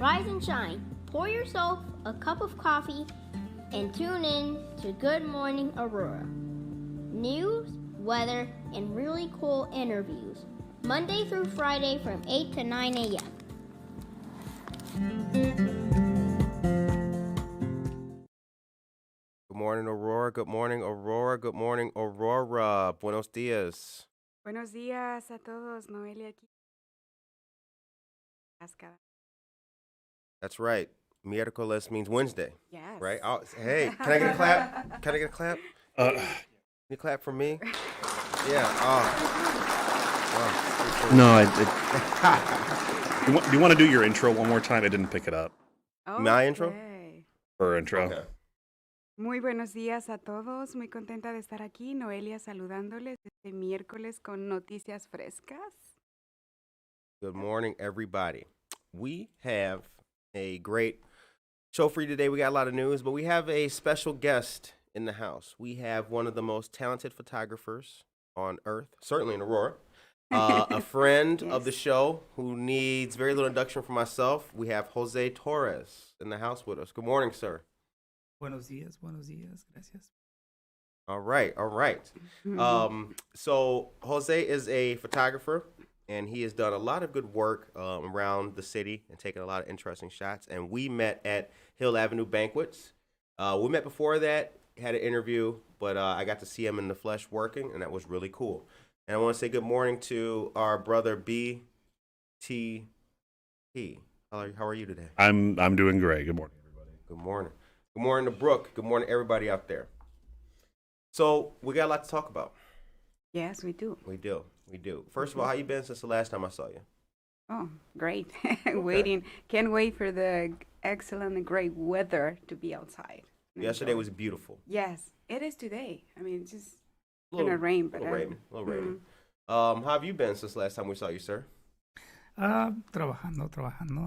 rise and shine. Pour yourself a cup of coffee and tune in to Good Morning Aurora. News, weather, and really cool interviews. Monday through Friday from 8 to 9 a.m. Good morning, Aurora. Good morning, Aurora. Good morning, Aurora. Buenos dias. Buenos días a todos, Noelia aquí. That's right. Miércoles means Wednesday, Yes. right? Hey, can I get a clap? Can I get a clap? Can you clap for me? Yeah. No, do you want to do your intro one more time? I didn't pick it up. My intro? Okay. Her intro. Okay. Muy buenos días a todos. Muy contenta de estar aquí. Noelia saludándoles este miércoles con noticias frescas. Good morning, everybody. We have a great show for you today. We got a lot of news, but we have a special guest in the house. We have one of the most talented photographers on earth, certainly in Aurora. A friend of the show who needs very little introduction from myself. We have Jose Torres in the house with us. Good morning, sir. Buenos días, gracias. All right. So Jose is a photographer, and he has done a lot of good work around the city and taken a lot of interesting shots. And we met at Hill Avenue Banquets. We met before that, had an interview, but I got to see him in the flesh working, and that was really cool. And I want to say good morning to our brother BTP. How are you today? I'm doing great. Good morning, everybody. Good morning. Good morning to Brooke. Good morning, everybody out there. So we got a lot to talk about. Yes, we do. We do. First of all, how you been since the last time I saw you? Oh, great. Waiting. Can't wait for the excellent and great weather to be outside. Yesterday was beautiful. Yes, it is today. I mean, it's just Little gonna rain, but rainy. How have you been since the last time we saw you, sir? Trabajando,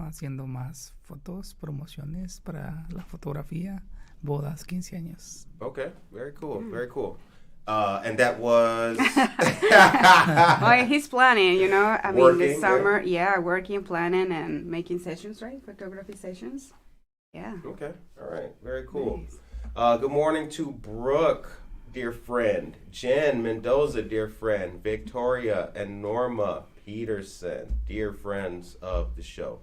haciendo más fotos, promociones para la fotografía, bodas, 15 años. Okay, very cool. And that was... Well, he's planning, I mean, Working, this summer, working, planning, and making sessions, right? Photography sessions. Yeah. Okay, all right, very cool. Nice. Good morning to Brooke, dear friend. Jen Mendoza, dear friend. Victoria and Norma Peterson, dear friends of the show.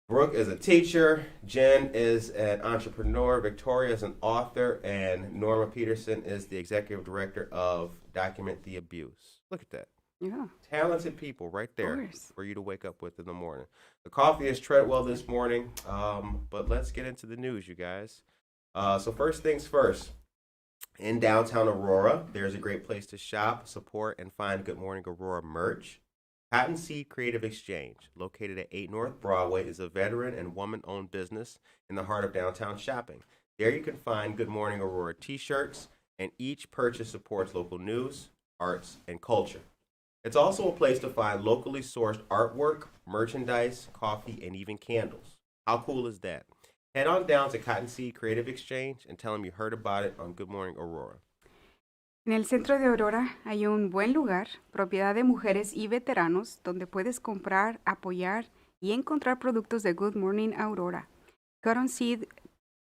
Brooke is a teacher, Jen is an entrepreneur, Victoria is an author, and Norma Peterson is the executive director of Document the Abuse. Look at that. Yeah. Talented people right there course. for you to wake up with in the morning. The coffee is Treadwell this morning, but let's get into the news, you guys. So first things first. In downtown Aurora, there's a great place to shop, support, and find Good Morning Aurora merch. Cottonseed Creative Exchange, located at 8 North Broadway, is a veteran and woman-owned business in the heart of downtown shopping. There you can find Good Morning Aurora t-shirts, and each purchase supports local news, arts, and culture. It's also a place to find locally sourced artwork, merchandise, coffee, and even candles. How cool is that? Head on down to Cottonseed Creative Exchange and tell them you heard about it on Good Morning Aurora. En el centro de Aurora hay un buen lugar, propiedad de mujeres y veteranos, donde puedes comprar, apoyar y encontrar productos de Good Morning Aurora. Cottonseed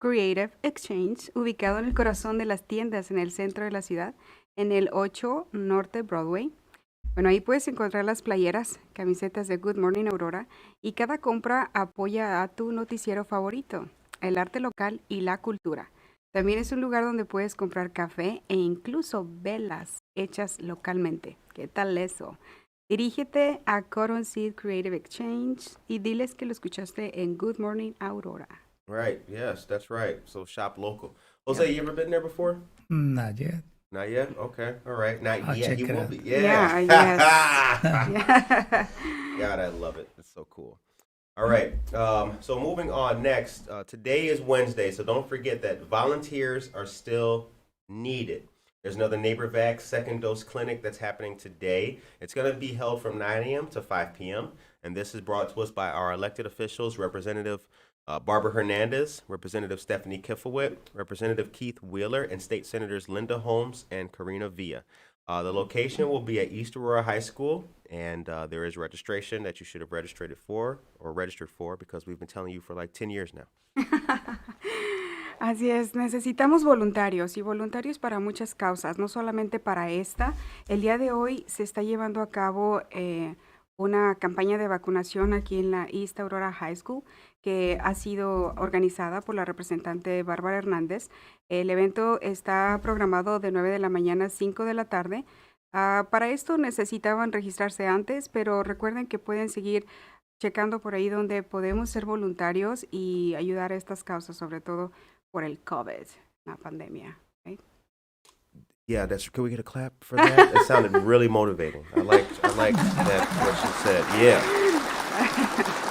Creative Exchange, ubicado en el corazón de las tiendas en el centro de la ciudad, en el 8 Norte Broadway. Bueno, ahí puedes encontrar las playeras, camisetas de Good Morning Aurora, y cada compra apoya a tu noticiero favorito, el arte local y la cultura. También es un lugar donde puedes comprar café e incluso velas hechas localmente. ¿Qué tal eso? Dirígete a Cottonseed Creative Exchange y diles que lo escuchaste en Good Morning Aurora. Right, yes, that's right. So shop local. Jose, you ever been there before? Not yet. Not yet? Okay, all right. Not I'll yet. check You it will out. be. Yeah, Yeah. yes. God, I love it. It's so cool. All right. So moving on next. Today is Wednesday, so don't forget that volunteers are still needed. There's another NeighborVax second dose clinic that's happening today. It's going to be held from 9 a.m. to 5 p.m. And this is brought to us by our elected officials, Representative Barbara Hernandez, Representative Stephanie Kifowit, Representative Keith Wheeler, and State Senators Linda Holmes and Karina Villa. The location will be at East Aurora High School, and there is registration that you should have registered for because we've been telling you for like 10 years now. Así es, necesitamos voluntarios y voluntarios para muchas causas, no solamente para esta. El día de hoy se está llevando a cabo una campaña de vacunación aquí en la East Aurora High School que ha sido organizada por la representante Bárbara Hernández. El evento está programado de 9 de la mañana a 5 de la tarde. Para esto necesitaban registrarse antes, pero recuerden que pueden seguir checando por ahí donde podemos ser voluntarios y ayudar a estas causas, sobre todo por el COVID, la pandemia. Right? Yeah, can we get a clap for that? It sounded really motivating. I like that what she said. Yeah.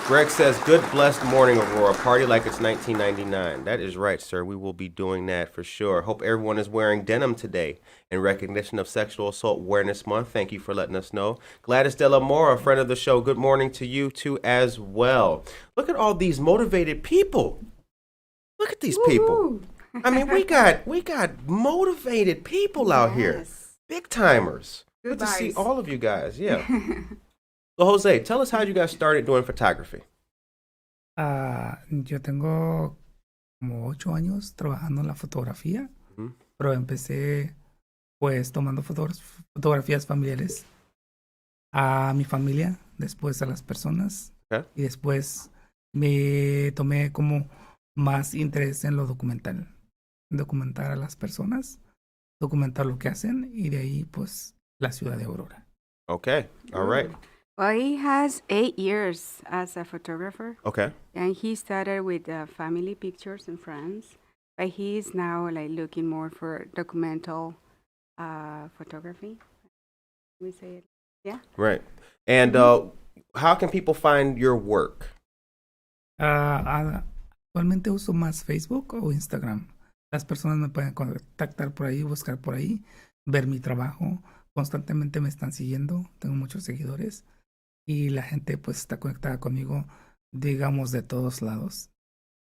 Greg says, good blessed morning, Aurora. Party like it's 1999. That is right, sir. We will be doing that for sure. Hope everyone is wearing denim today in recognition of Sexual Assault Awareness Month. Thank you for letting us know. Gladys De La Mora, a friend of the show, good morning to you too as well. Look at all these motivated people. Look at these people. I mean, we got motivated people out here. Big timers. Good to see all of you guys. Yeah. So, Jose, tell us how you got started doing photography. Yo tengo como 8 años trabajando en la fotografía, pero empecé pues tomando fotografías familiares a mi familia, después a las personas, y después me tomé como más interés en lo documental, documentar a las personas, documentar lo que hacen, y de ahí pues la ciudad de Aurora. Okay, all right. Well, he has 8 years as a photographer. Okay. And he started with family pictures and friends. But he's now like looking more for documental photography. We say it. Yeah. Right. And how can people find your work? Actualmente uso más Facebook o Instagram. Las personas me pueden contactar por ahí, buscar por ahí, ver mi trabajo. Constantemente me están siguiendo. Tengo muchos seguidores. Y la gente pues está conectada conmigo, digamos, de todos lados.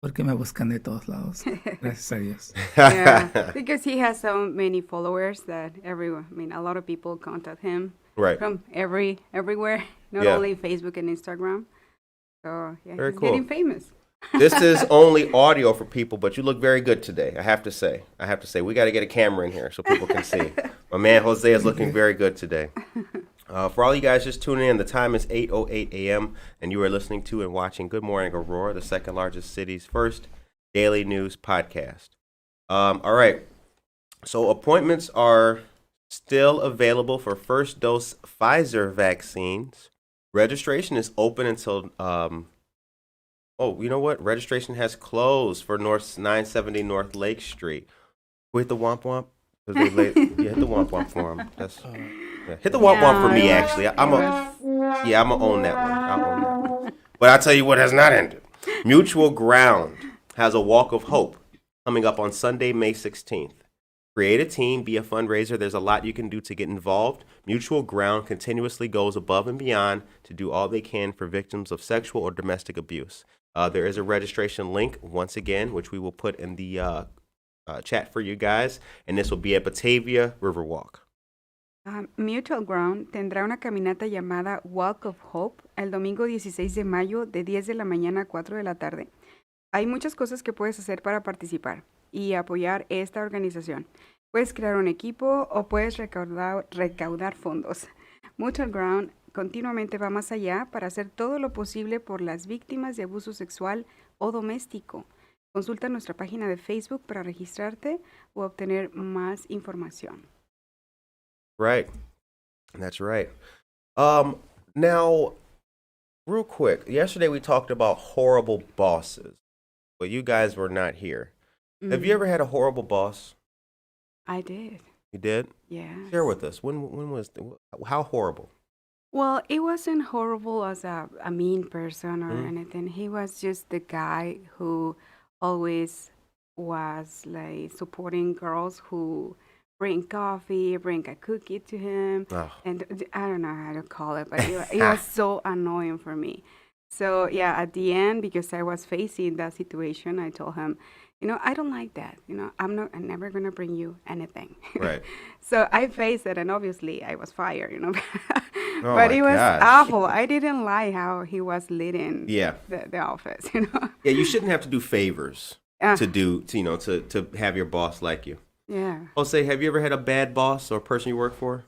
Porque me buscan de todos lados. Gracias a Dios. Yeah, because he has so many followers that a lot of people contact him from everywhere, not only Facebook and Instagram. So yeah, very he's cool. Getting famous. This is only audio for people, but you look very good today. I have to say, we got to get a camera in here so people can see. My man Jose is looking very good today. For all you guys just tuning in, the time is 8:08 a.m. and you are listening to and watching Good Morning Aurora, the second largest city's first daily news podcast. All right. So appointments are still available for first dose Pfizer vaccines. Registration is open until you know what? Registration has closed for 970 North Lake Street. We hit the womp womp. Hit the womp womp for them. Hit the womp womp for me, actually. I'm gonna own that one. I'll own that one. But I'll tell you what has not ended. Mutual Ground has a Walk of Hope coming up on Sunday, May 16th. Create a team, be a fundraiser. There's a lot you can do to get involved. Mutual Ground continuously goes above and beyond to do all they can for victims of sexual or domestic abuse. There is a registration link, once again, which we will put in the chat for you guys, and this will be at Batavia Riverwalk. Mutual Ground tendrá una caminata llamada Walk of Hope el domingo 16 de mayo de 10 de la mañana a 4 de la tarde. Hay muchas cosas que puedes hacer para participar y apoyar esta organización. Puedes crear un equipo o puedes recaudar fondos. Mutual Ground continuamente va más allá para hacer todo lo posible por las víctimas de abuso sexual o doméstico. Consulta nuestra página de Facebook para registrarte o obtener más información. Right. That's right. Now, real quick, yesterday we talked about horrible bosses, but you guys were not here. Mm-hmm. Have you ever had a horrible boss? I did. You did? Yeah. Share with us. When was how horrible? Well, it wasn't horrible as a mean person or anything. He was just the guy who always was like supporting girls who bring coffee, bring a cookie to him. Oh. And I don't know how to call it, but it was so annoying for me. So yeah, at the end, because I was facing that situation, I told him, I don't like that. I'm never going to bring you anything. Right. So I faced it, and obviously I was fired, Oh but my it was gosh. awful. I didn't like how he was leading Yeah. the office, Yeah, you shouldn't have to do favors Uh, to have your boss like you. Yeah. Jose, have you ever had a bad boss or person you work for?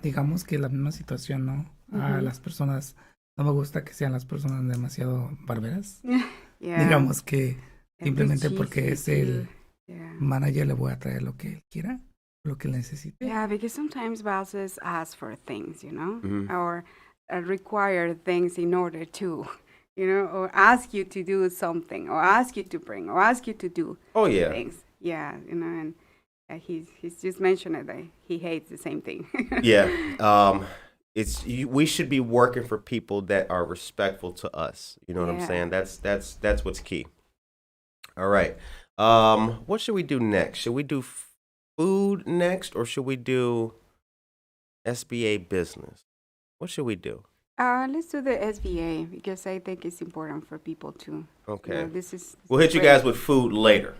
Digamos que la misma situación, ¿no? A las personas, no me gusta que sean las personas demasiado barberas. Yeah. Digamos que simplemente Every porque cheesy es el too. Yeah. manager le voy a traer lo que él quiera, lo que él necesite. Yeah, because sometimes bosses ask for things, Mhm. or require things in order to, or ask you to do something, or ask you to bring, or ask you to do Oh yeah. things. Yeah, and he's just mentioned it that he hates the same thing. Yeah. We should be working for people that are respectful to us. You know what I'm Yeah. saying? That's what's key. All right. What should we do next? Should we do food next, or should we do SBA business? What should we do? Let's do the SBA because I think it's important for people to. Okay. This is. We'll hit you guys with food later.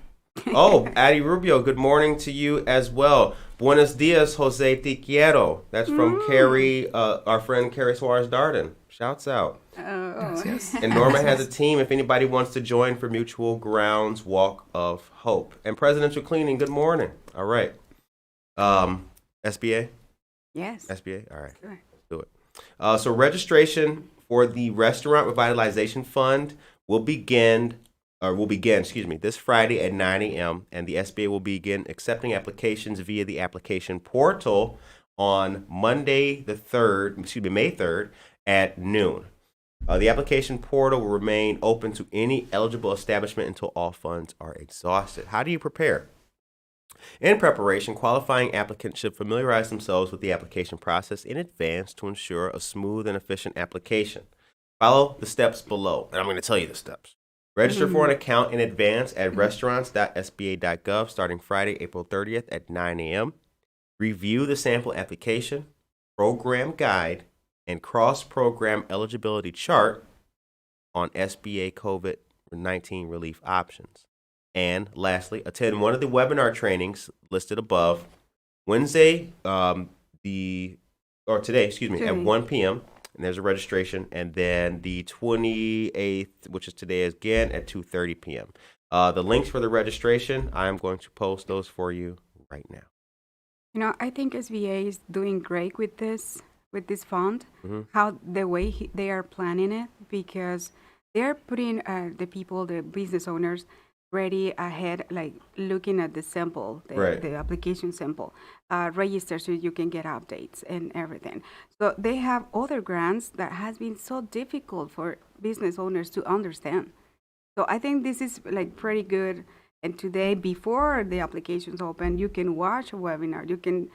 Oh, Addie Rubio, good morning to you as well. Buenos Dias, Jose Te Quiero. That's from Carrie, our friend Carrie Suarez Darden. Shouts out. Gracias. And Norma has a team if anybody wants to join for Mutual Grounds Walk of Hope. And Presidential Cleaning, good morning. All right. SBA? Yes. SBA? All right. Sure. Let's do it. So registration for the Restaurant Revitalization Fund will begin this Friday at 9 a.m. And the SBA will begin accepting applications via the application portal on Monday, May 3rd at noon. The application portal will remain open to any eligible establishment until all funds are exhausted. How do you prepare? In preparation, qualifying applicants should familiarize themselves with the application process in advance to ensure a smooth and efficient application. Follow the steps below, and I'm going to tell you the steps. Register for an account in advance at restaurants.sba.gov starting Friday, April 30th at 9 a.m. Review the sample application, program guide, and cross-program eligibility chart on SBA COVID-19 relief options. And lastly, attend one of the webinar trainings listed above today, at 1 p.m. And there's a registration, and then the 28th, which is today, again at 2:30 p.m. The links for the registration, I am going to post those for you right now. I think SBA is doing great with this fund. Mm-hmm. How the way they are planning it, because they're putting the business owners, ready ahead, like looking at the sample, the application sample, register so you can get updates and everything. So they have other grants that has been so difficult for business owners to understand. So I think this is like pretty good. And today, before the applications open, you can watch a webinar. You can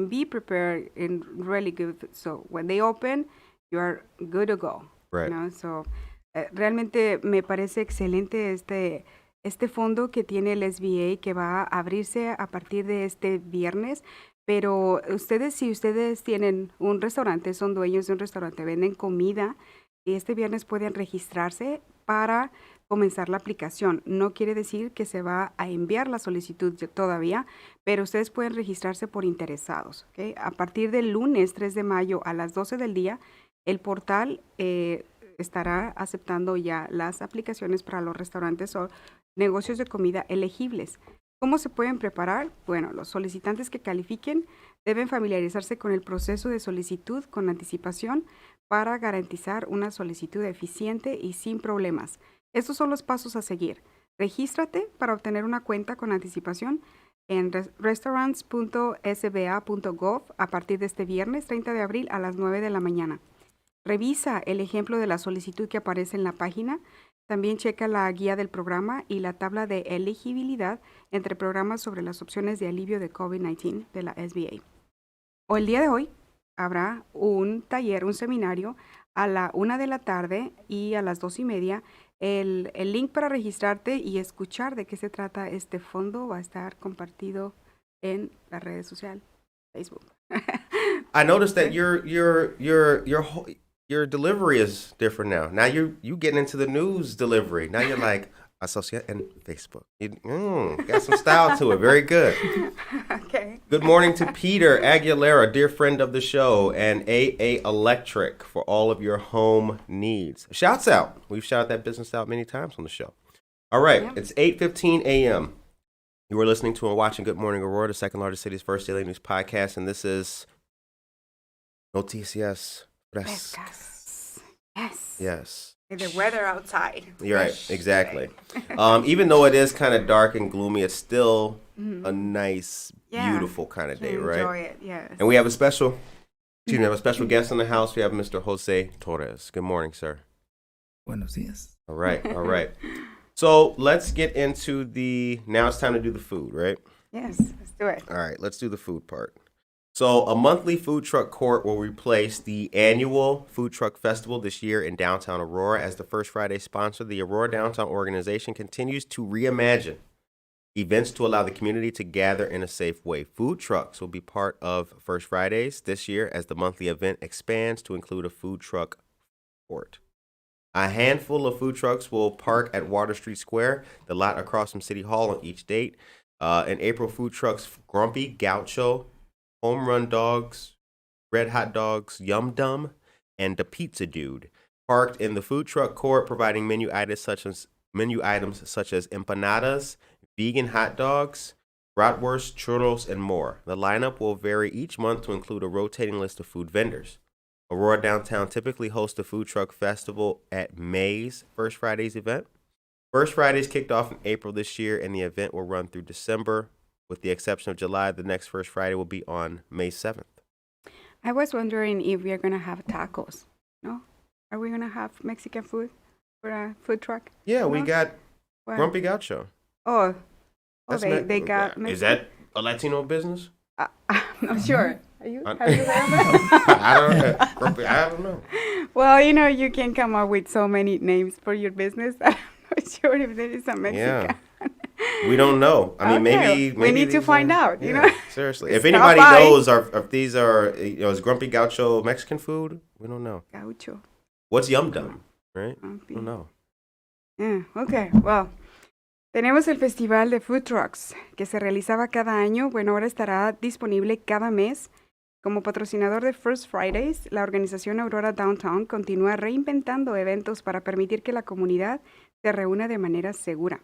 be prepared and really good. So when they open, you are good to go. Right. So realmente me parece excelente este fondo que tiene el SBA, que va a abrirse a partir de este viernes. Pero si ustedes tienen un restaurante, son dueños de un restaurante, venden comida, y este viernes pueden registrarse para comenzar la aplicación. No quiere decir que se va a enviar la solicitud todavía, pero ustedes pueden registrarse por interesados. ¿Okay? A partir del lunes 3 de mayo a las 12 del día, el portal estará aceptando ya las aplicaciones para los restaurantes o negocios de comida elegibles. ¿Cómo se pueden preparar? Bueno, los solicitantes que califiquen deben familiarizarse con el proceso de solicitud con anticipación para garantizar una solicitud eficiente y sin problemas. Estos son los pasos a seguir. Regístrate para obtener una cuenta con anticipación en restaurants.sba.gov a partir de este viernes 30 de abril a las 9 de la mañana. Revisa el ejemplo de la solicitud que aparece en la página. También checa la guía del programa y la tabla de elegibilidad entre programas sobre las opciones de alivio de COVID-19 de la SBA. O el día de hoy habrá un taller, un seminario a la 1 de la tarde y a las 2:30. El link para registrarte y escuchar de qué se trata este fondo va a estar compartido en las redes sociales, Facebook. I noticed that your delivery is different now. Now you getting into the news delivery. Now you're like, Associate and Facebook. Got some style to it. Very good. Okay. Good morning to Peter Aguilera, dear friend of the show, and AA Electric for all of your home needs. Shouts out. We've shouted that business out many times on the show. All right. Yeah. It's 8:15 a.m. You are listening to and watching Good Morning Aurora, the second largest city's first daily news podcast, and this is Noticias Frescas. Yes. Yes. The weather outside. You're right. Exactly. Even though it is kind of dark and gloomy, it's still a nice, beautiful kind of day, right? Enjoy it, yes. And we have a special guest in the house. We have Mr. Jose Torres. Good morning, sir. Buenos dias. All right. So let's get into now it's time to do the food, right? Yes, let's do it. All right, let's do the food part. So a monthly food truck court will replace the annual food truck festival this year in downtown Aurora. As the First Friday sponsor, the Aurora Downtown organization continues to reimagine events to allow the community to gather in a safe way. Food trucks will be part of First Fridays this year as the monthly event expands to include a food truck court. A handful of food trucks will park at Water Street Square, the lot across from City Hall on each date. In April, food trucks Grumpy Gaucho, Home Run Dogs, Red Hot Dogs, Yum Dum, and The Pizza Dude parked in the food truck court, providing menu items such as empanadas, vegan hot dogs, bratwurst, churros, and more. The lineup will vary each month to include a rotating list of food vendors. Aurora Downtown typically hosts a food truck festival at May's First Fridays event. First Fridays kicked off in April this year, and the event will run through December. With the exception of July, the next First Friday will be on May 7th. I was wondering if we are going to have tacos. No? Are we going to have Mexican food for a food truck? Yeah, no? We got Grumpy Gaucho. Oh, they got Mexican. Is that a Latino business? I'm not sure. Have you heard of I don't know. Well, you can come up with so many names for your business. I'm not sure if there is a Mexican. Yeah. We don't know. I mean, maybe we need to find out. Seriously, if anybody knows, if these are, is Grumpy Gaucho Mexican food? We don't know. Gaucho. What's Yum Dum? Right? I don't know. Yeah. Okay. Well, tenemos el Festival de Food Trucks que se realizaba cada año. Bueno, ahora estará disponible cada mes. Como patrocinador de First Fridays, la organización Aurora Downtown continúa reinventando eventos para permitir que la comunidad se reúna de manera segura.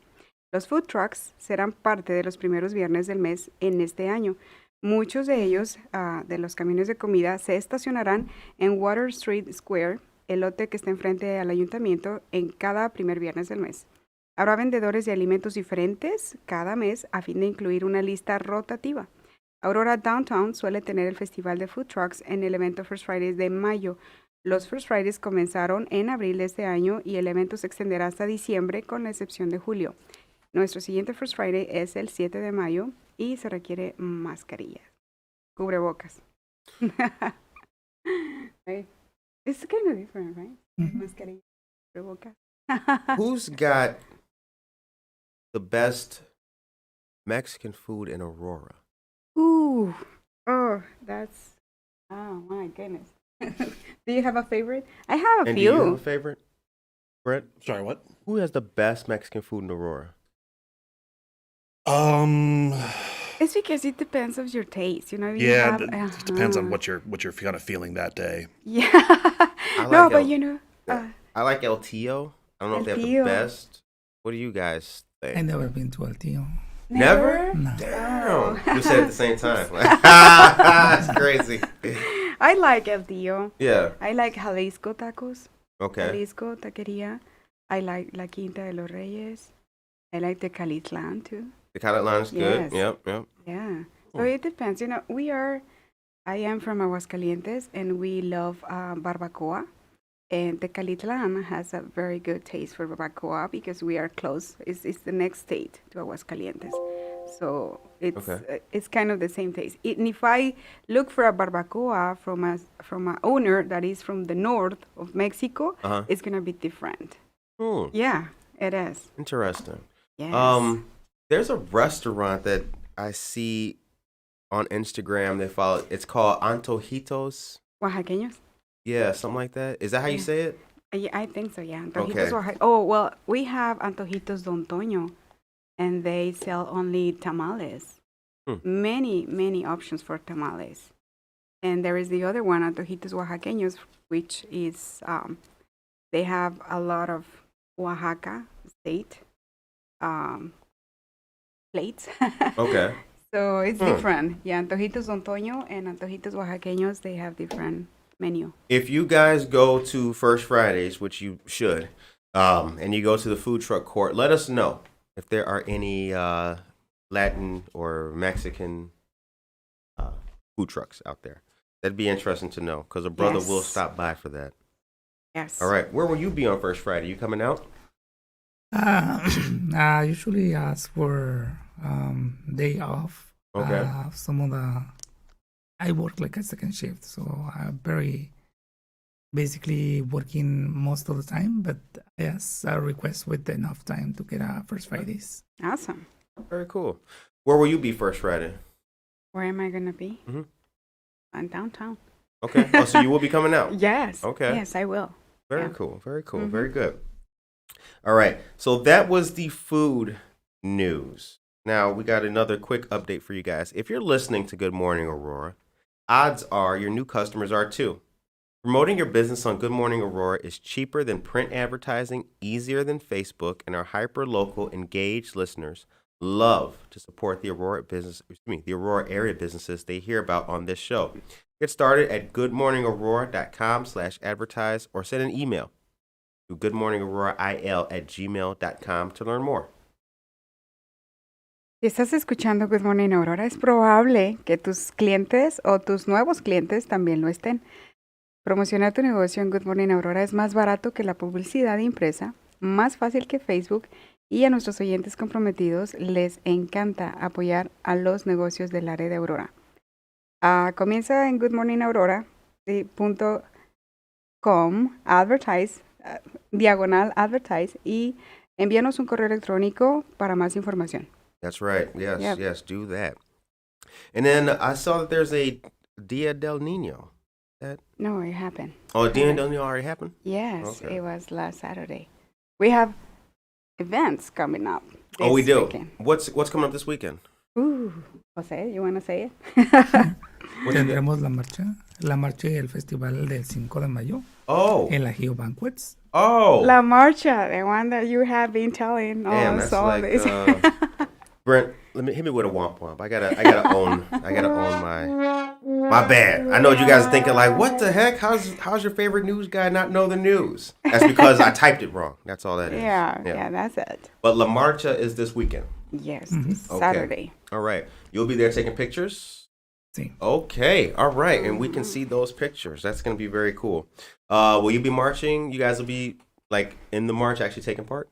Los food trucks serán parte de los primeros viernes del mes en este año. Muchos de ellos, de los camiones de comida, se estacionarán en Water Street Square, el lote que está enfrente al ayuntamiento, en cada primer viernes del mes. Habrá vendedores de alimentos diferentes cada mes a fin de incluir una lista rotativa. Aurora Downtown suele tener el Festival de Food Trucks en el evento First Fridays de mayo. Los First Fridays comenzaron en abril de este año y el evento se extenderá hasta diciembre con la excepción de julio. Nuestro siguiente First Friday es el 7 de mayo y se requiere mascarilla. Cubrebocas. Right? It's kind of different, right? Mascarilla, cubrebocas. Who's got the best Mexican food in Aurora? Ooh. Oh, that's... Oh, my goodness. Do you have a favorite? I have a few. Do you have a favorite? Brett? Sorry, what? Who has the best Mexican food in Aurora? It's because it depends on your taste, It depends on what you're kind of feeling that day. Yeah. I like El Tío. I don't know if they have the best. What do you guys think? I've never been to El Tío. Never? No. Damn. You said it at the same time. That's crazy. I like El Tío. Yeah. I like Jalisco tacos. Okay. Jalisco taquería. I like La Quinta de los Reyes. I like the Calitlán too. The Calitlán is good. Yes. Yep. Yeah. So it depends. I am from Aguascalientes and we love barbacoa. And the Calitlán has a very good taste for barbacoa because we are close. It's the next state to Aguascalientes. So it's kind of the same taste. And if I look for a barbacoa from an owner that is from the north of Mexico, it's going to be different. Yeah, it is. Interesting. Yes. There's a restaurant that I see on Instagram. They follow. It's called Antojitos. Oaxaqueños. Yeah, something like that. Is that how you say it? Yeah, I think so, yeah. Antojitos Okay. Oaxaca. Oh, well, we have Antojitos Don Toño, and they sell only tamales. Many options for tamales. And there is the other one, Antojitos Oaxaqueños, which is, they have a lot of Oaxaca state plates. Okay. So it's different. Yeah, Antojitos Don Toño and Antojitos Oaxaqueños, they have different menu. If you guys go to First Fridays, which you should, and you go to the food truck court, let us know if there are any Latin or Mexican food trucks out there. That'd be interesting to know because a brother will Yes. stop by for that. Yes. All right. Where will you be on First Friday? You coming out? I usually ask for day off. Okay. I work like a second shift, so I'm basically working most of the time, but I ask a request with enough time to get First Fridays. Awesome. Very cool. Where will you be First Friday? Where am I going to be? Mhm. I'm downtown. Okay. Oh, so you will be coming out? Yes. Okay. Yes, I will. Very Yeah. cool. Very cool. Mhm. Very good. All right. So that was the food news. Now we got another quick update for you guys. If you're listening to Good Morning Aurora, odds are your new customers are too. Promoting your business on Good Morning Aurora is cheaper than print advertising, easier than Facebook, and our hyper-local, engaged listeners love to support the Aurora area businesses they hear about on this show. Get started at goodmorningaurora.com/advertise or send an email to goodmorningaurora@gmail.com to learn more. Si estás escuchando Good Morning Aurora, es probable que tus clientes o tus nuevos clientes también lo estén. Promocionar tu negocio en Good Morning Aurora es más barato que la publicidad impresa, más fácil que Facebook y a nuestros oyentes comprometidos les encanta apoyar a los negocios del área de Aurora. Comienza en goodmorningaurora.com, /advertise y envíanos un correo electrónico para más información. That's right. Yes, Yep. yes, do that. And then I saw that there's a Dia del Niño. No, it happened. Oh, Dia del Niño already happened? Yes, Okay. it was last Saturday. We have events coming up. Oh, we this do. weekend. What's coming up this weekend? Jose, you want to say it? What you got? Tendremos la marcha y el festival del 5 de mayo Oh, en la Geo Banquets. oh. La Marcha, the one that you have been telling Damn, us that's all like this. Brent. Hit me with a womp womp. I gotta own my bad. I know you guys are thinking like, what the heck? How's your favorite news guy not know the news? That's because I typed it wrong. That's all that is. Yeah, that's it. But La Marcha is this weekend. Yes, this Okay. Saturday. All right. You'll be there taking pictures? Sí. Okay. All right. And we can see those pictures. That's going to be very cool. Will you be marching? You guys will be like in the march actually taking part?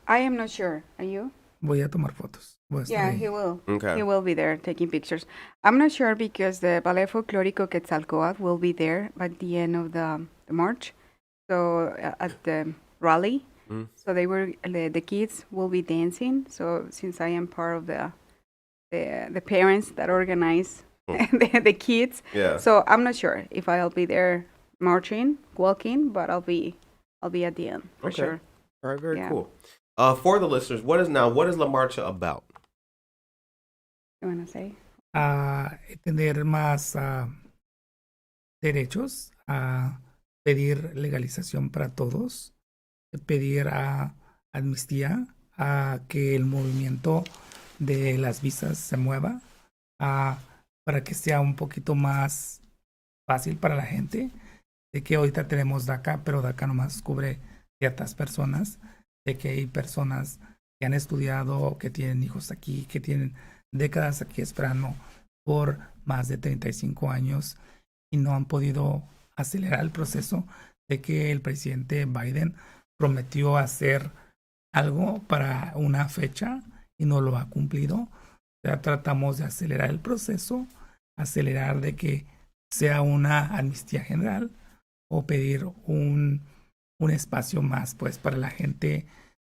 I am not sure. Are you? Voy a tomar fotos. Voy a estar Yeah, ahí. he will. Okay. He will be there taking pictures. I'm not sure because the Ballet Folclórico Quetzalcóatl will be there at the end of the march. So at the rally. Mm. So the kids will be dancing. So since I am part of the parents that organize the kids, Yeah. so I'm not sure if I'll be there marching, walking, but I'll be at the end for Okay. sure. All right. Very Yeah. cool. For the listeners, what is La Marcha about? You wanna say? Tener más derechos, pedir legalización para todos, pedir amnistía, que el movimiento de las visas se mueva, para que sea un poquito más fácil para la gente, de que ahorita tenemos DACA, pero DACA nomás cubre ciertas personas, de que hay personas que han estudiado, que tienen hijos aquí, que tienen décadas aquí esperando por más de 35 años y no han podido acelerar el proceso, de que el presidente Biden prometió hacer algo para una fecha y no lo ha cumplido. Ya tratamos de acelerar el proceso, acelerar de que sea una amnistía general o pedir un espacio más pues para la gente,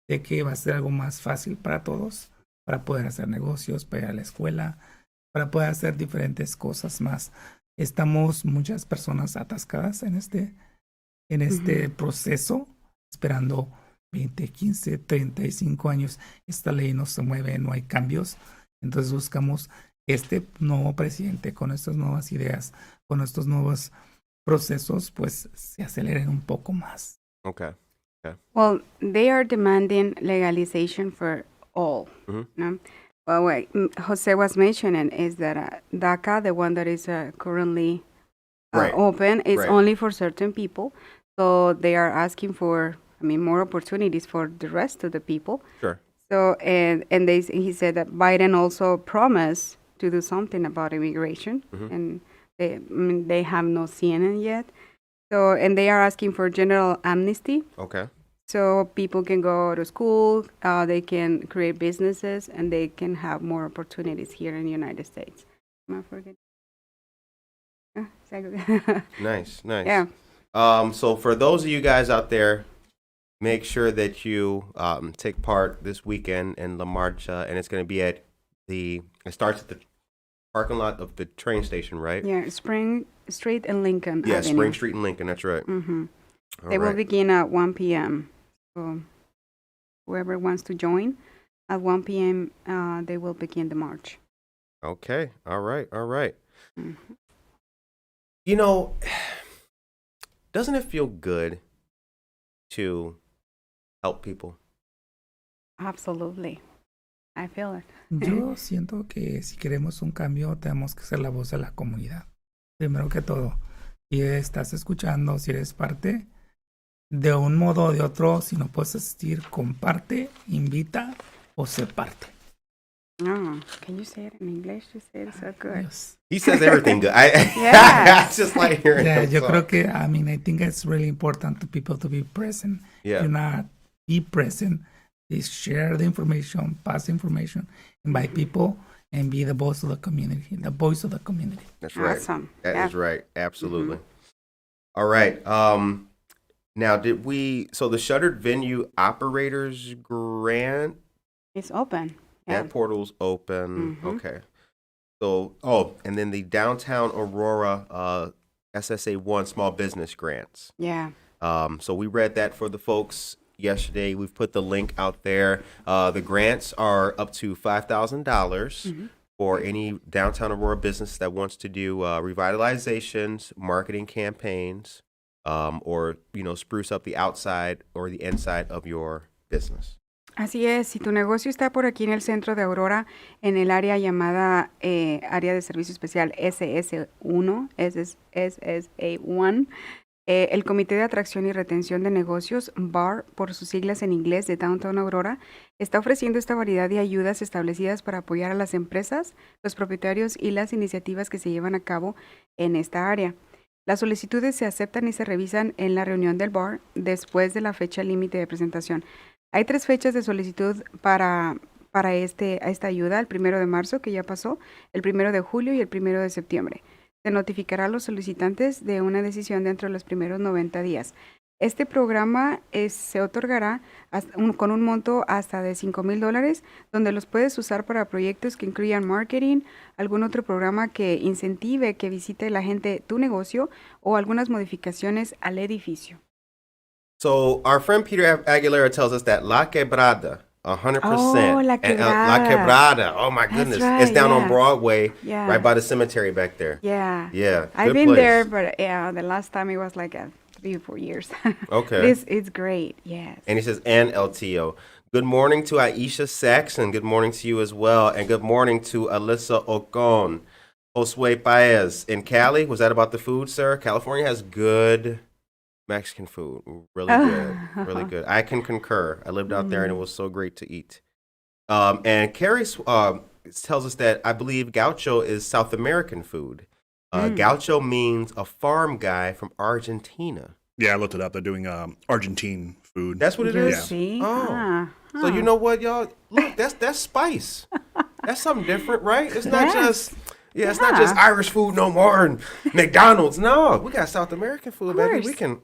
de que va a ser algo más fácil para todos, para poder hacer negocios, para ir a la escuela, para poder hacer diferentes cosas más. Estamos muchas personas atascadas en en este proceso, esperando 20, 15, 35 años. Esta ley no se mueve, no hay cambios. Entonces buscamos este nuevo presidente con estas nuevas ideas, con estos nuevos procesos, pues se aceleren un poco más. Okay. Well, they are demanding legalization for all. No? Well, what Jose was mentioning is that DACA, the one that is currently Right. open, is Right. only for certain people. So they are asking for, more opportunities for the rest of the people. Sure. So and he said that Biden also promised to do something about immigration, and they have not seen it yet. So and they are asking for general amnesty. Okay. So people can go to school, they can create businesses, and they can have more opportunities here in the United States. Am I forgetting? Nice. Yeah. So for those of you guys out there, make sure that you take part this weekend in La Marcha, and it's going to be it starts at the parking lot of the train station, right? Yeah, Spring Street and Lincoln Yeah, Avenue. Spring Street and Lincoln, that's right. Mm-hmm. All They will right. begin at 1 p.m. So whoever wants to join, at 1 p.m. They will begin the march. Okay, all right. Mhm. You know, doesn't it feel good to help people? Absolutely. I feel it. Yo siento que si queremos un cambio, tenemos que ser la voz de la comunidad. Primero que todo, si estás escuchando, si eres parte, de un modo o de otro, si no puedes asistir, comparte, invita o sé parte. Oh, can you say it in English? You say it so good. Dios. He says everything good. Yeah. It's just like hearing Yeah, him yo talk. creo que, I think it's really important to people to be present. Yeah. Do not be present. Is share the information, pass information, invite people, and be the voice of the community, the voice of the community. That's right. Awesome. That Yeah. is right. Absolutely. All right. Now, so the Shuttered Venue Operators Grant, It's open. Yeah. that portal's open. Mhm. Okay. So, and then the Downtown Aurora SSA1 Small Business Grants. Yeah. So we read that for the folks yesterday. We've put the link out there. The grants are up to $5,000 for any downtown Aurora business that wants to do revitalizations, marketing campaigns, or spruce up the outside or the inside of your business. Así es, si tu negocio está por aquí en el centro de Aurora, en el área llamada Área de Servicio Especial SS1, SSA1, el Comité de Atracción y Retención de Negocios, BAR, por sus siglas en inglés, de Downtown Aurora, está ofreciendo esta variedad de ayudas establecidas para apoyar a las empresas, los propietarios y las iniciativas que se llevan a cabo en esta área. Las solicitudes se aceptan y se revisan en la reunión del BAR después de la fecha límite de presentación. Hay 3 fechas de solicitud para esta ayuda: el 1 de marzo, que ya pasó, el 1 de julio y el 1 de septiembre. Se notificará a los solicitantes de una decisión dentro de los primeros 90 días. Este programa se otorgará con un monto hasta de $5,000, donde los puedes usar para proyectos que incluyan marketing, algún otro programa que incentive que visite la gente tu negocio o algunas modificaciones al edificio. So our friend Peter Aguilera tells us that La Quebrada, 100%. Oh, La and, La Quebrada. Quebrada. Oh my goodness. right, It's down on yeah. Broadway, Yeah. right by the cemetery back there. Yeah. Yeah. I've good been place. there, but the last time it was like 3 or 4 years. Okay. It's great. Yes. And he says, and LTO. Good morning to Aisha Saxon. Good morning to you as well. And good morning to Alyssa Ocon. Josue Paez in Cali. Was that about the food, sir? California has good Mexican food. Really good. Really good. I can concur. I lived out there and it was so great to eat. And Carrie tells us that I believe gaucho is South American food. Gaucho means a farm guy from Argentina. Yeah, I looked it up. They're doing Argentine food. That's what it You is? see? Oh. So you know what, y'all? Look, that's spice. That's something different, right? It's not Yes. it's not just Irish food no more and McDonald's. No, we got South American food, baby. course. We can,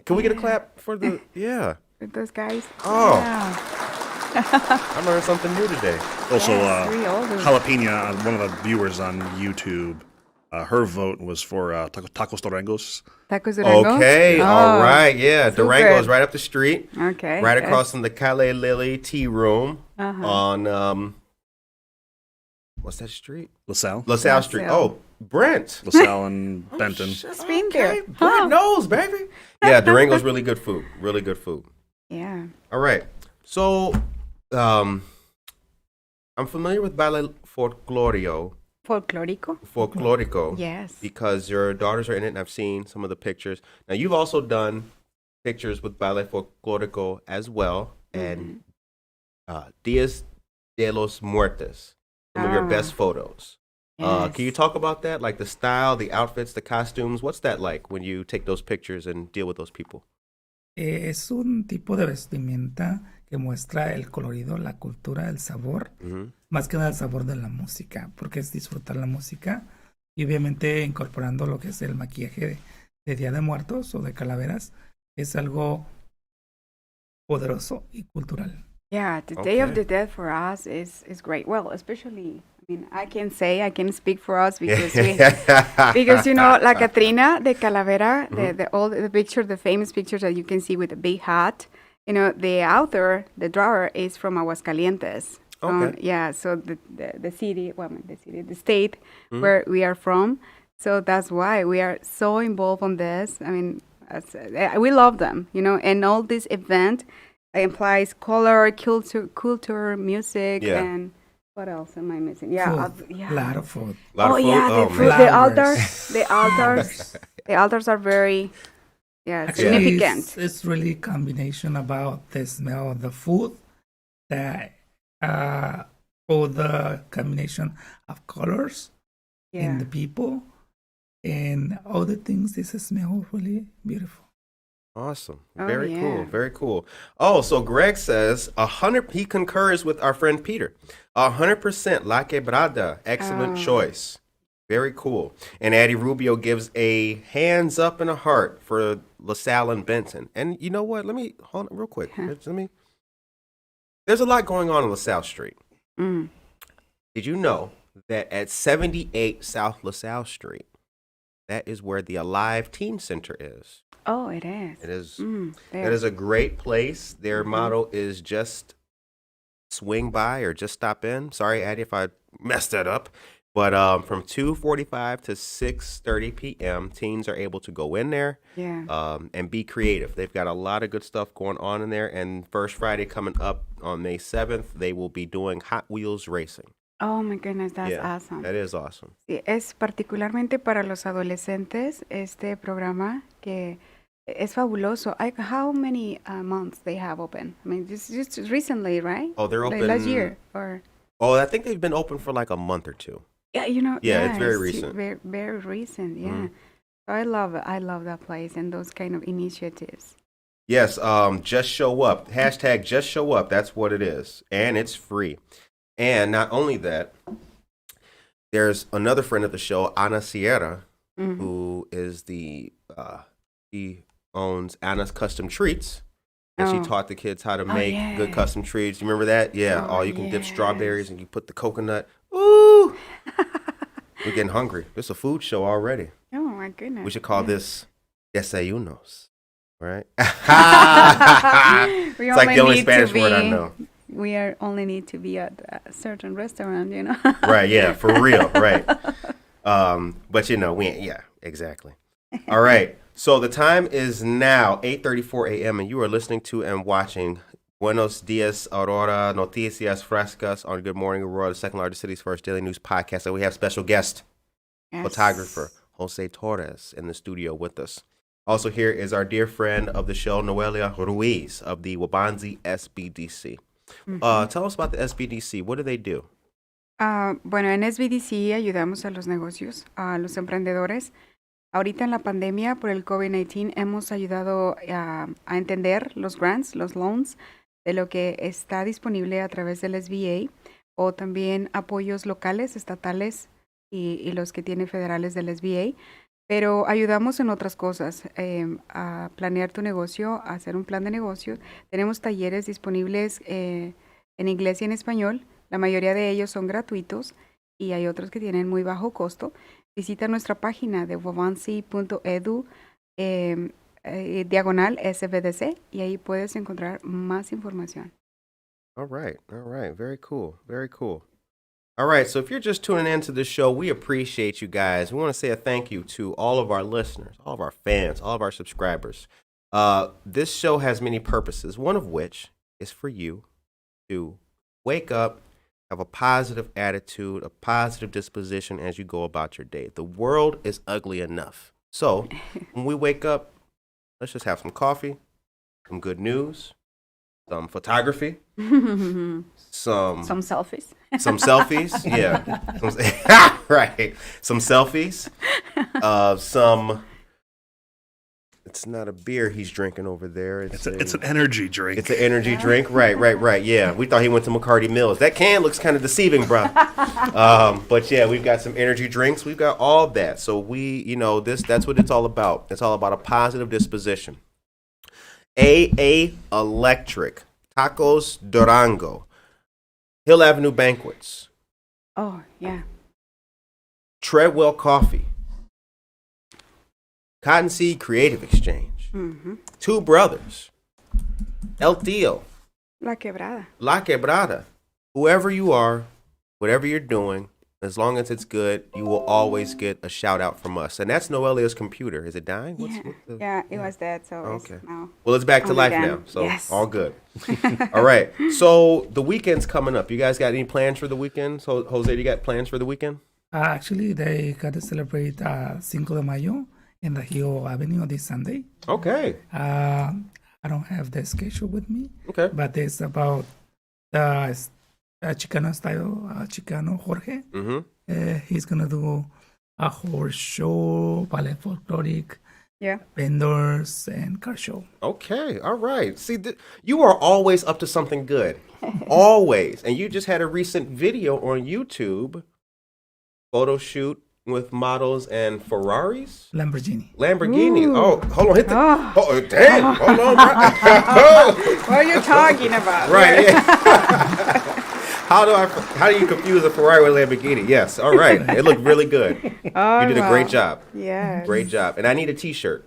can we get a clap for the, With those guys. Oh. Yeah. I learned something new today. Also, Yes, we all do. Jalapeno, one of the viewers on YouTube, Her vote was for Tacos Durangos. Tacos Durango? Okay, all Oh, right, yeah. super. Durango is right up the street, Okay. right yes. across from the Cali Lily Tea Room Uh-huh. on what's that street? LaSalle. LaSalle Street. LaSalle. Oh, Brent. LaSalle and Benton. She's been Okay, there. Brent knows, baby. Yeah, Durango's really good food. Really good food. Yeah. All right. So, I'm familiar with Ballet Folklorico. Folklorico? Yes. Because your daughters are in it, and I've seen some of the pictures. Now, you've also done pictures with Ballet Folklorico as well, and Dias de los Muertos, some of your best photos. Yes. Can you talk about that? Like the style, the outfits, the costumes. What's that like when you take those pictures and deal with those people? Es un tipo de vestimenta que muestra el colorido, la cultura, el sabor, más que nada el sabor de la música, porque es disfrutar la música y obviamente incorporando lo que es el maquillaje de Día de Muertos o de calaveras, es algo poderoso y cultural. Yeah, the Day of the Dead for us is great. Well, especially, I mean, I can speak for us because because you know, La Catrina de Calavera, the picture, the famous pictures that you can see with the big hat. You know, the author, the drawer is from Aguascalientes. Okay. Yeah, so the city, the state where we are from. So that's why we are so involved on this. I mean, we love them, you know, and all this event implies color, culture, music, and what else am I missing? Yeah, Food. A lot of food. The food, the altars are very significant. It's really a combination about the smell of the food, or the combination of colors in the people, and all the things. This smell really beautiful. Awesome. Very cool. Very cool. Oh, so Greg says 100. He concurs with our friend Peter. 100% La Quebrada. Excellent choice. Very cool. And Addie Rubio gives a hands up and a heart for LaSalle and Benton. And you know what? Let me hold on real quick. There's a lot going on LaSalle Street. Did you know that at 78 South LaSalle Street, that is where the Alive Teen Center is? Oh, it is. It is. That is a great place. Their motto is just swing by or just stop in. Sorry, Addie, if I messed that up. But from 2:45 to 6:30 p.m., teens are able to go in there and be creative. They've got a lot of good stuff going on in there. And First Friday coming up on May 7th, they will be doing Hot Wheels racing. Oh, my goodness, that's awesome. That is awesome. Sí, es particularmente para los adolescentes este programa que es fabuloso. How many months they have open? I mean, just recently, right? Oh, they're open. Like last year or? Oh, I think they've been open for like a month or two. Yeah, you know. Yeah, it's very recent. Very, very recent. Yeah. So I love it. I love that place and those kind of initiatives. Yes. Just show up. Hashtag just show up. That's what it is, and it's free. And not only that, there's another friend of the show, Ana Sierra, who is she owns Anna's Custom Treats. And she taught the kids how to make good custom treats. You remember that? Yeah. You can dip strawberries and you put the coconut. Ooh. We're getting hungry. It's a food show already. Oh, my goodness. We should call this Desayunos. Right? It's like the only Spanish word I know. We only need to be at a certain restaurant, you know. Right, yeah, for real, right. But you know, exactly. All right. So the time is now 8:34 a.m. and you are listening to and watching Buenos Dias Aurora, Noticias Frescas on Good Morning Aurora, the second largest city's first daily news podcast. And we have special guest, photographer Jose Torres in the studio with us. Also here is our dear friend of the show, Noelia Ruiz of the Waubonsee SBDC. Tell us about the SBDC. What do they do? Bueno, en SBDC ayudamos a los negocios, a los emprendedores. Ahorita en la pandemia por el COVID-19 hemos ayudado a entender los grants, los loans, de lo que está disponible a través del SBA o también apoyos locales, estatales y los que tiene federales del SBA. Pero ayudamos en otras cosas, a planear tu negocio, a hacer un plan de negocio. Tenemos talleres disponibles en inglés y en español. La mayoría de ellos son gratuitos y hay otros que tienen muy bajo costo. visita nuestra página de waubonsee.edu diagonal SBDC y ahí puedes encontrar más información. All right. Very cool. All right, so if you're just tuning into the show, we appreciate you guys. We want to say a thank you to all of our listeners, all of our fans, all of our subscribers. This show has many purposes, one of which is for you to wake up, have a positive attitude, a positive disposition as you go about your day. The world is ugly enough. So when we wake up, let's just have some coffee, some good news, some photography, some selfies. Some selfies, yeah. Right. Some selfies. It's not a beer he's drinking over there. It's an energy drink. It's an energy drink. Right. Yeah. We thought he went to McCarty Mills. That can looks kind of deceiving, bro. But yeah, we've got some energy drinks. We've got all that. So that's what it's all about. It's all about a positive disposition. AA Electric, Tacos Durango, Hill Avenue Banquets. Oh, yeah. Treadwell Coffee. Cottonseed Creative Exchange. Mm-hmm. Two Brothers. El Tío. La Quebrada. La Quebrada. Whoever you are, whatever you're doing, as long as it's good, you will always get a shout out from us. And that's Noelia's computer. Is it dying? It was dead, so okay. Now well, it's back to life again. now, so yes. All good. All right. So the weekend's coming up. You guys got any plans for the weekend? So Jose, you got plans for the weekend? Actually, they got to celebrate Cinco de Mayo in the Hill Avenue this Sunday. Okay. I don't have the schedule with me. Okay. But it's about the Chicano style, Chicano Jorge. Mm-hmm. He's going to do a horse show, ballet folkloric, Yeah. vendors, and car show. Okay. All right. See, you are always up to something good. Always. And you just had a recent video on YouTube, photo shoot with models and Ferraris? Lamborghini. Ooh. Oh, hold on. Hit the. Oh, damn. Hold on. What are you talking about? Right. Yeah. How do you confuse a Ferrari with a Lamborghini? Yes. All right. It looked really good. You did a great job. Yeah. Great job. And I need a T-shirt.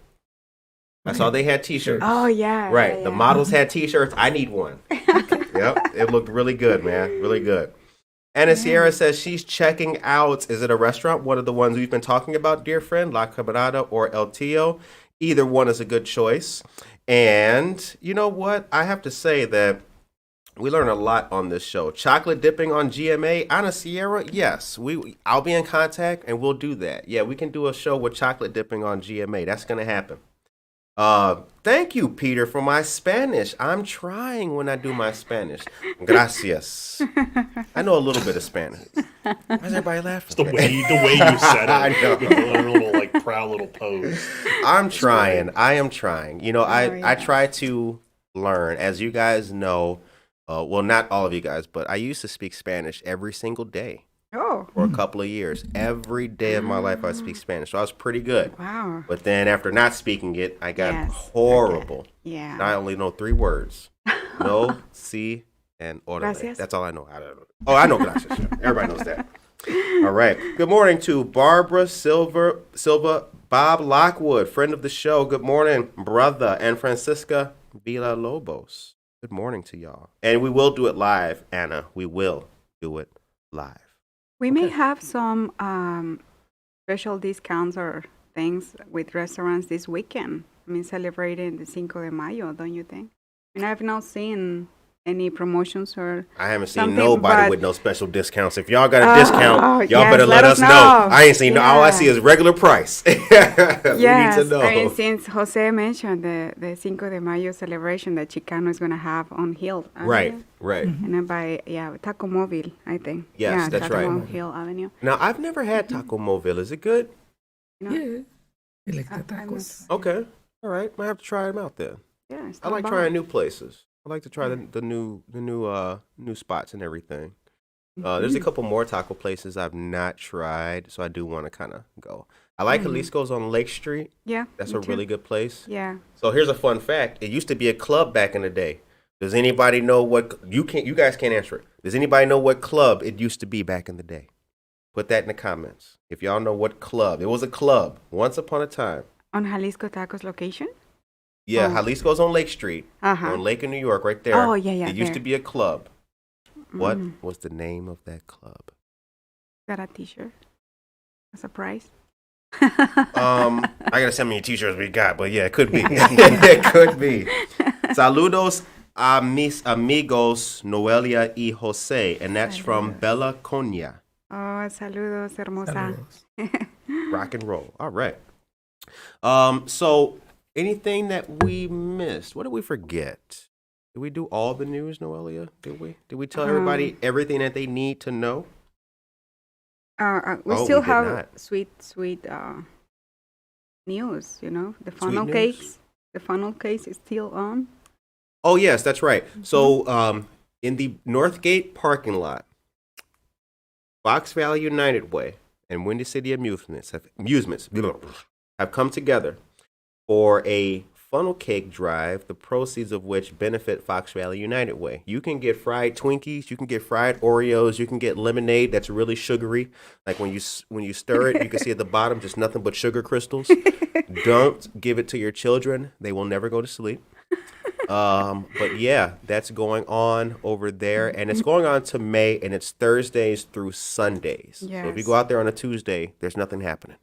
I saw they had T-shirts. Oh, yeah. Right. Yeah, The models had T-shirts. I need one. Yep. It looked really good, man. Really good. Anna Sierra says she's checking out, is it a restaurant? One of the ones we've been talking about, dear friend, La Quebrada or El Tío. Either one is a good choice. And you know what? I have to say that we learn a lot on this show. Chocolate dipping on GMA, Ana Sierra, yes. I'll be in contact and we'll do that. Yeah, we can do a show with chocolate dipping on GMA. That's going to happen. Thank you, Peter, for my Spanish. I'm trying when I do my Spanish. Gracias. I know a little bit of Spanish. Why is everybody laughing? It's the way you said it. I know. A little proud little pose. I'm trying. I am trying. You know, I try to learn. As you guys know, well, not all of you guys, but I used to speak Spanish every single day. Oh. For a couple of years. Every day of my life I speak Spanish. So I was pretty good. Wow. But then after not speaking it, I got horrible. Okay. Yeah. And I only know 3 words. No, si, and orale. Gracias. That's all I know. I know gracias. Everybody knows that. All right. Good morning to Barbara Silva, Bob Lockwood, friend of the show. Good morning, brother. And Francisca Villalobos. Good morning to y'all. And we will do it live, Anna. We will do it live. We may have some special discounts or things with restaurants this weekend. I mean, celebrating the Cinco de Mayo, don't you think? And I've not seen any promotions or I haven't seen something, nobody with no special discounts. If y'all got a discount, y'all better let us know. I ain't seen all I see is regular price. We need to know. I mean, since Jose mentioned the Cinco de Mayo celebration that Chicano is going to have on Hill Avenue. Right. And then by, Taco Mobile, I think. Yes, that's right. On Hill Avenue. Now, I've never had Taco Mobile. Is it good? No. Yeah. I like the tacos. Okay. All right. Might have to try them out then. Yeah, I like trying new places. I like to try the new spots and everything. There's a couple more taco places I've not tried, so I do want to kind of go. I like Jalisco's on Lake Street. Yeah, that's a really good place. Yeah. So here's a fun fact: it used to be a club back in the day. Does anybody know what you guys can't answer it? Does anybody know what club it used to be back in the day? Put that in the comments. If y'all know what club. It was a club once upon a time. On Jalisco Tacos location? Yeah, Jalisco's on Lake Street. On Lake in New York, right there. Oh, yeah. It used to be a club. What was the name of that club? Got a t-shirt. A surprise. I gotta send me a t-shirts we got, but yeah, it could be. It could be. Saludos a mis amigos Noelia y Jose, and that's from Bella Coña. Oh, saludos, hermosa. Saludos. Rock and roll. All right. So anything that we missed? What did we forget? Did we do all the news, Noelia? Did we? Did we tell everybody everything that they need to know? We still have sweet news, you know. The funnel cakes. The funnel cake is still on. Oh, yes, that's right. So in the Northgate parking lot, Fox Valley United Way and Windy City Amusements have come together for a funnel cake drive, the proceeds of which benefit Fox Valley United Way. You can get fried Twinkies, you can get fried Oreos, you can get lemonade that's really sugary. Like when you stir it, you can see at the bottom just nothing but sugar crystals. Don't give it to your children. They will never go to sleep. But yeah, that's going on over there, and it's going on to May, and it's Thursdays through Sundays. Yes. So if you go out there on a Tuesday, there's nothing happening.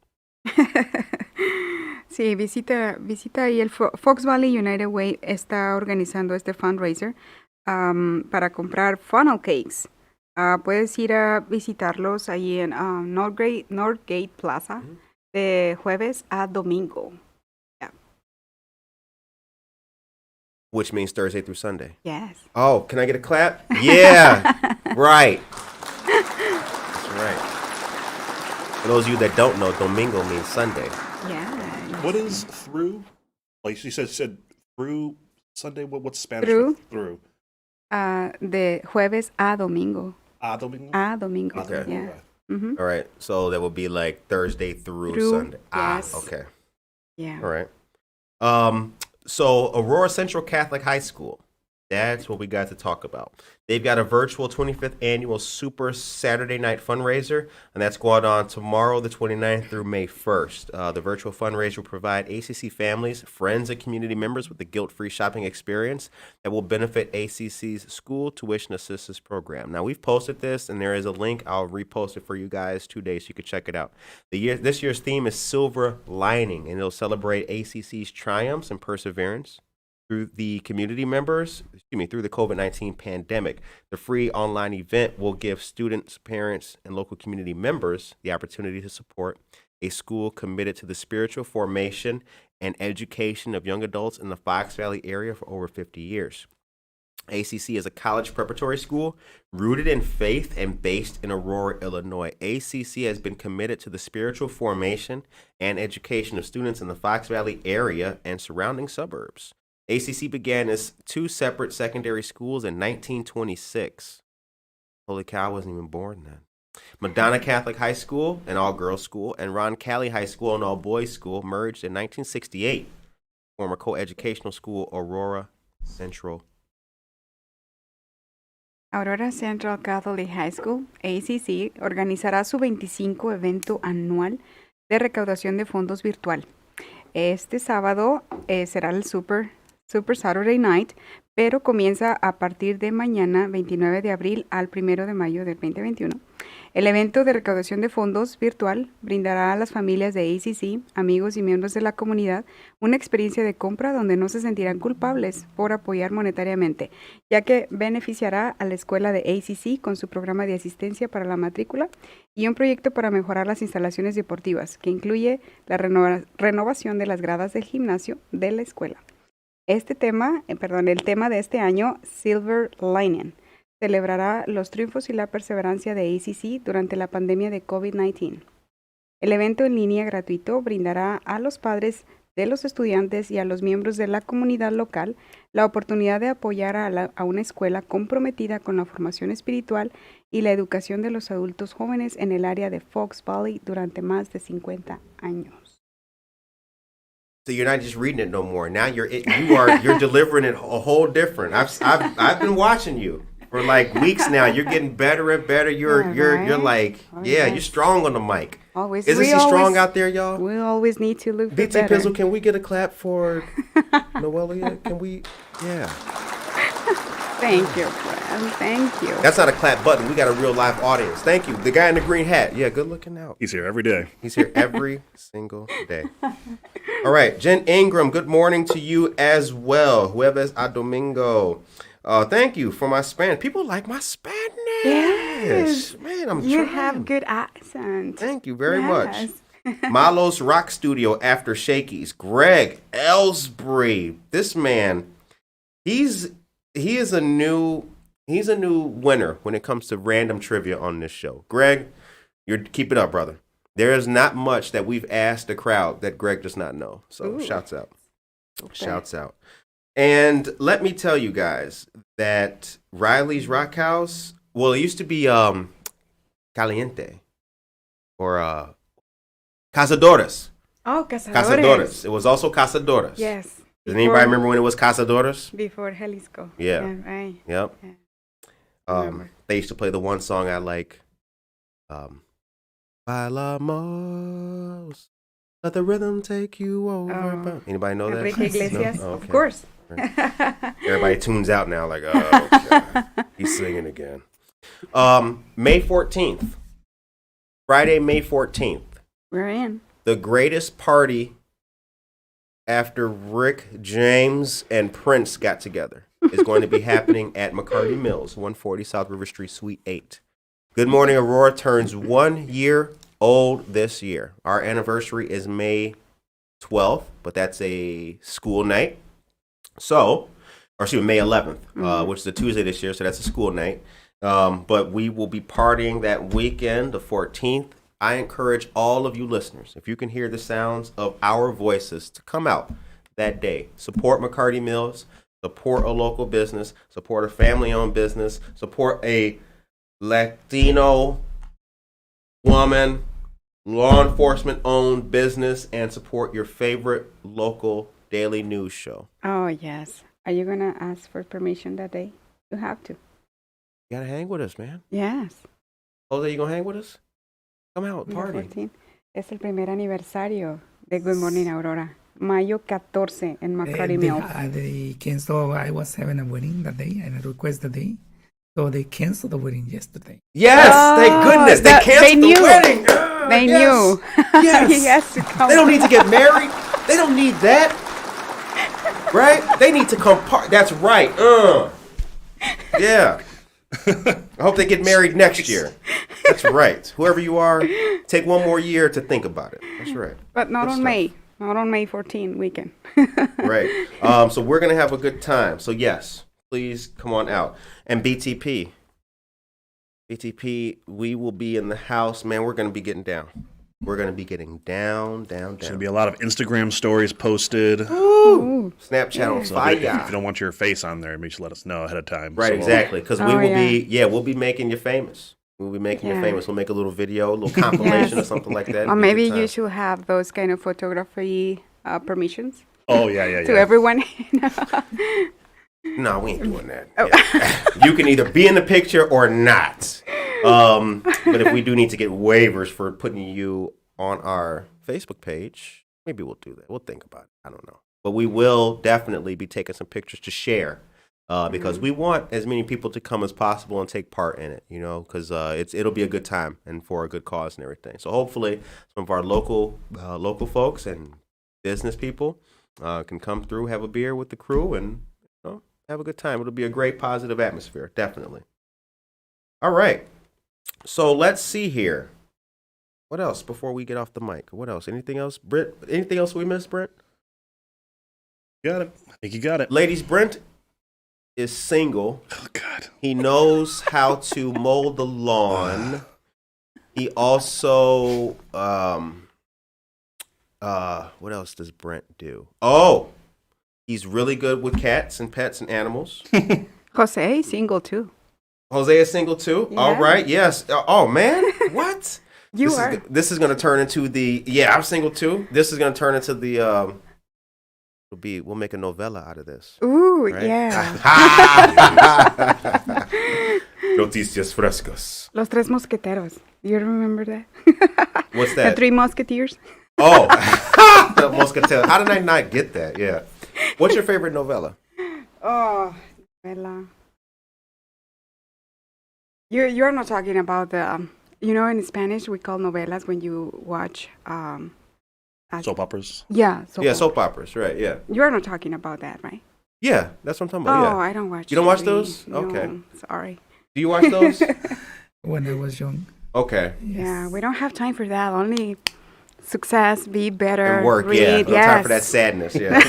Sí, visita ahí el Fox Valley United Way está organizando este fundraiser para comprar funnel cakes. Puedes ir a visitarlos ahí en Northgate Plaza de jueves a domingo. Yeah. Which means Thursday through Sunday. Yes. Oh, can I get a clap? Yeah, right. That's right. For those of you that don't know, domingo means Sunday. Yeah. What is through? Like you said through Sunday. What's Spanish? Through? Through. De jueves a domingo. A domingo. A domingo. Okay. Yeah. Mm-hmm. All right. So that would be like Thursday through Sunday. Yes. Okay. Yeah. All right. So Aurora Central Catholic High School. That's what we got to talk about. They've got a virtual 25th annual Super Saturday Night Fundraiser, and that's going on tomorrow, the 29th through May 1st. The virtual fundraiser will provide ACC families, friends, and community members with a guilt-free shopping experience that will benefit ACC's School Tuition Assistance Program. Now, we've posted this, and there is a link. I'll repost it for you guys today so you can check it out. This year's theme is Silver Lining, and it'll celebrate ACC's triumphs and perseverance through the through the COVID-19 pandemic. The free online event will give students, parents, and local community members the opportunity to support a school committed to the spiritual formation and education of young adults in the Fox Valley area for over 50 years. ACC is a college preparatory school rooted in faith and based in Aurora, Illinois. ACC has been committed to the spiritual formation and education of students in the Fox Valley area and surrounding suburbs. ACC began as two separate secondary schools in 1926. Holy cow, I wasn't even born then. Madonna Catholic High School, an all-girls school, and Ron Cali High School, an all-boys school, merged in 1968. Former co-educational school, Aurora Central. Aurora Central Catholic High School, ACC, organizará su 25 evento anual de recaudación de fondos virtual. Este sábado será el Super Saturday Night, pero comienza a partir de mañana, 29 de abril, al 1 de mayo del 2021. El evento de recaudación de fondos virtual brindará a las familias de ACC, amigos y miembros de la comunidad, una experiencia de compra donde no se sentirán culpables por apoyar monetariamente, ya que beneficiará a la escuela de ACC con su programa de asistencia para la matrícula y un proyecto para mejorar las instalaciones deportivas, que incluye la renovación de las gradas del gimnasio de la escuela. El tema de este año, Silver Lining, celebrará los triunfos y la perseverancia de ACC durante la pandemia de COVID-19. El evento en línea gratuito brindará a los padres de los estudiantes y a los miembros de la comunidad local la oportunidad de apoyar a una escuela comprometida con la formación espiritual y la educación de los adultos jóvenes en el área de Fox Valley durante más de 50 años. So you're not just reading it no more. Now you're delivering it a whole different. I've been watching you for like weeks now. You're getting better and better. You're like, you're strong on the mic. Always. Isn't she strong out there, y'all? We always need to look BT better. Pizzle, can we get a clap for Noelia? Can we? Yeah. Thank you, friend. Thank you. That's not a clap button. We got a real live audience. Thank you. The guy in the green hat. Yeah, good looking out. He's here every day. He's here every single day. All right, Jen Ingram, good morning to you as well. Jueves a domingo. Thank you for my Spanish. People like my Spanish. Yes. Man, I'm You trying. have good accent. Thank you very much. Malo's Rock Studio after Shakey's. Greg Ellsbury. This man, he is a new winner when it comes to random trivia on this show. Greg, keep it up, brother. There is not much that we've asked the crowd that Greg does not know. So shouts out. Okay. Shouts out. And let me tell you guys that Riley's Rock House, well, it used to be Caliente or Cazadores. Oh, Cazadores. Cazadores. It was also Cazadores. Yes. Does anybody remember when it was Cazadores? Before Jalisco. Yeah. Right. Yep. They used to play the one song I like. Bailamos, let the rhythm take you over. Anybody know that? Enrique Iglesias, no? Okay. Of course. Everybody tunes out now like, oh, God. He's singing again. May 14th. Friday, May 14th. We're in. The greatest party after Rick James and Prince got together is going to be happening at McCarty Mills, 140 South River Street, Suite 8. Good Morning Aurora turns 1 year old this year. Our anniversary is May 12th, but that's a school night. So, or excuse me, May 11th, which is a Tuesday this year, so that's a school night. But we will be partying that weekend, the 14th. I encourage all of you listeners, if you can hear the sounds of our voices, to come out that day. Support McCarty Mills, support a local business, support a family-owned business, support a Latino woman, law enforcement-owned business, and support your favorite local daily news show. Oh, yes. Are you going to ask for permission that day? You have to. You got to hang with us, man. Yes. Jose, you going to hang with us? Come out, party. 14. Es el primer aniversario de Good Morning Aurora. Mayo 14 en McCarty Mills. They canceled. I was having a wedding that day and I requested the day. So they canceled the wedding yesterday. Yes, thank goodness. They canceled the wedding. They knew. Yes. He has to come. They don't need to get married. They don't need that. Right? They need to come That's right. Yeah. I hope they get married next year. That's right. Whoever you are, take one more year to think about it. That's right. But not on May. Not on May 14 weekend. Right. So we're going to have a good time. So yes, please come on out. And BTP, we will be in the house. Man, we're going to be getting down. We're going to be getting down. There's going to be a lot of Instagram stories posted. Ooh. Snapchat on So fire. if you don't want your face on there, maybe you should let us know ahead of time. Right, So, exactly. Because we will we'll be making you famous. We'll be making you famous. We'll make a little video, a little compilation or something like that. Or maybe you should have those kind of photography permissions. Oh, yeah. To everyone. No, we ain't doing that. Yeah. You can either be in the picture or not. But if we do need to get waivers for putting you on our Facebook page, maybe we'll do that. We'll think about it. I don't know. But we will definitely be taking some pictures to share because we want as many people to come as possible and take part in it, because it'll be a good time and for a good cause and everything. So hopefully some of our local folks and business people can come through, have a beer with the crew, and have a good time. It'll be a great positive atmosphere, definitely. All right. So let's see here. What else before we get off the mic? What else? Anything else? Brent? Anything else we missed, Brent? Got it. I think you got it. Ladies, Brent is single. Oh, God. He knows how to mow the lawn. He also, what else does Brent do? Oh, he's really good with cats and pets and animals. Jose is single too. Jose is single too? Yeah. All right, yes. Oh, man, what? This is going to turn into I'm single too. This is going to turn into the We'll make a novela out of this. Ooh, right? yeah. Noticias frescas. Los Tres Mosqueteros. You remember that? What's that? The Three Musketeers. Oh, the Moscatel. How did I not get that? Yeah. What's your favorite novela? Oh, novela. You're not talking about the, in Spanish we call novelas when you watch Soap operas. Yeah, soap operas, right? Yeah. You're not talking about that, right? Yeah, that's what I'm talking about. Oh, Yeah. I don't watch. You don't watch TV. those? No, Okay. Sorry. Do you watch those? When I was young. Okay. Yeah, we don't have time for that. Only success, be better, And work, read. yeah. No time for that sadness, yeah.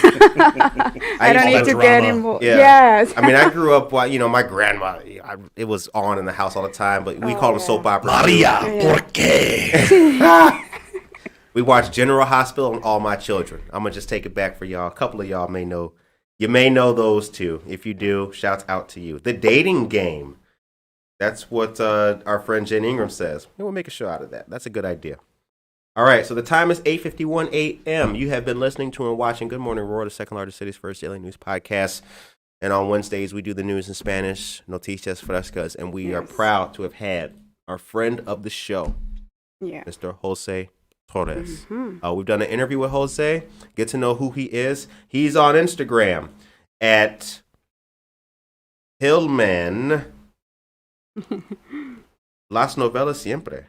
I don't need to drama. get involved. Yeah. Yes. I mean, I grew up, my grandma, it was on in the house all the time, but we called them soap operas. Maria, Yeah. ¿por qué? We watched General Hospital and All My Children. I'm going to just take it back for y'all. A couple of y'all may know. You may know those two. If you do, shouts out to you. The Dating Game. That's what our friend Jen Ingram says. We'll make a show out of that. That's a good idea. All right, so the time is 8:51 a.m. You have been listening to and watching Good Morning Aurora, the second largest city's first daily news podcast. And on Wednesdays, we do the news in Spanish, Noticias Frescas, and we are proud to have had our friend of the show, Mr. Jose Torres. Mm-hmm. We've done an interview with Jose, get to know who he is. He's on Instagram at Hillman Las Novelas Siempre.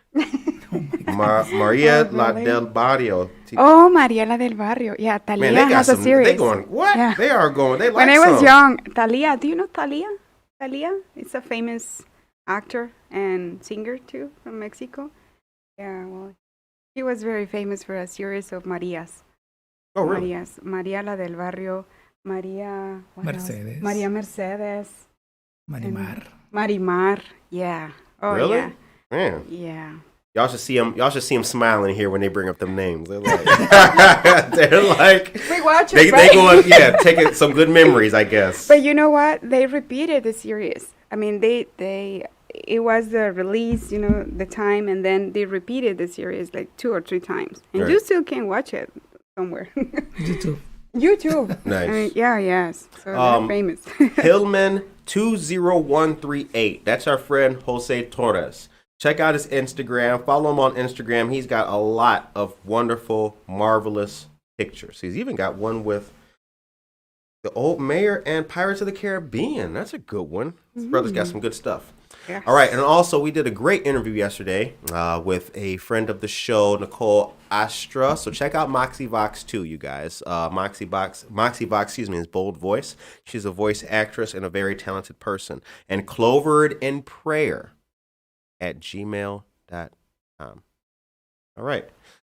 Maria La del Barrio. Oh, Maria La del Barrio. Yeah, Man, Thalia has a series. They going, what? Yeah. They are going, they like When I was some. young, Thalia, do you know Thalia? Thalia is a famous actor and singer too from Mexico. Yeah, well, he was very famous for a series of Marias. Oh, really? Marias. Maria La del Barrio, Maria... what else? Mercedes. Maria Mercedes. Marimar. Marimar, yeah. Oh, Really? yeah. Man. Yeah. Y'all should see him smiling here when they bring up them names. They're like, they're like We watch it, they right? going, taking some good memories, I guess. But you know what? They repeated the series. I mean, it was the release, the time, and then they repeated the series like 2 or 3 times. And Right. you still can watch it somewhere. YouTube. YouTube. Nice. I mean, yes. So they're famous. Hillman 20138. That's our friend Jose Torres. Check out his Instagram. Follow him on Instagram. He's got a lot of wonderful, marvelous pictures. He's even got one with the Old Mayor and Pirates of the Caribbean. That's a good one. This brother's got some good stuff. Yes. All right, and also we did a great interview yesterday with a friend of the show, Nicole Astra. So check out Moxie Vox too, you guys. Moxie Vox, is Bold Voice. She's a voice actress and a very talented person. And Clovered in Prayer at gmail.com. All right.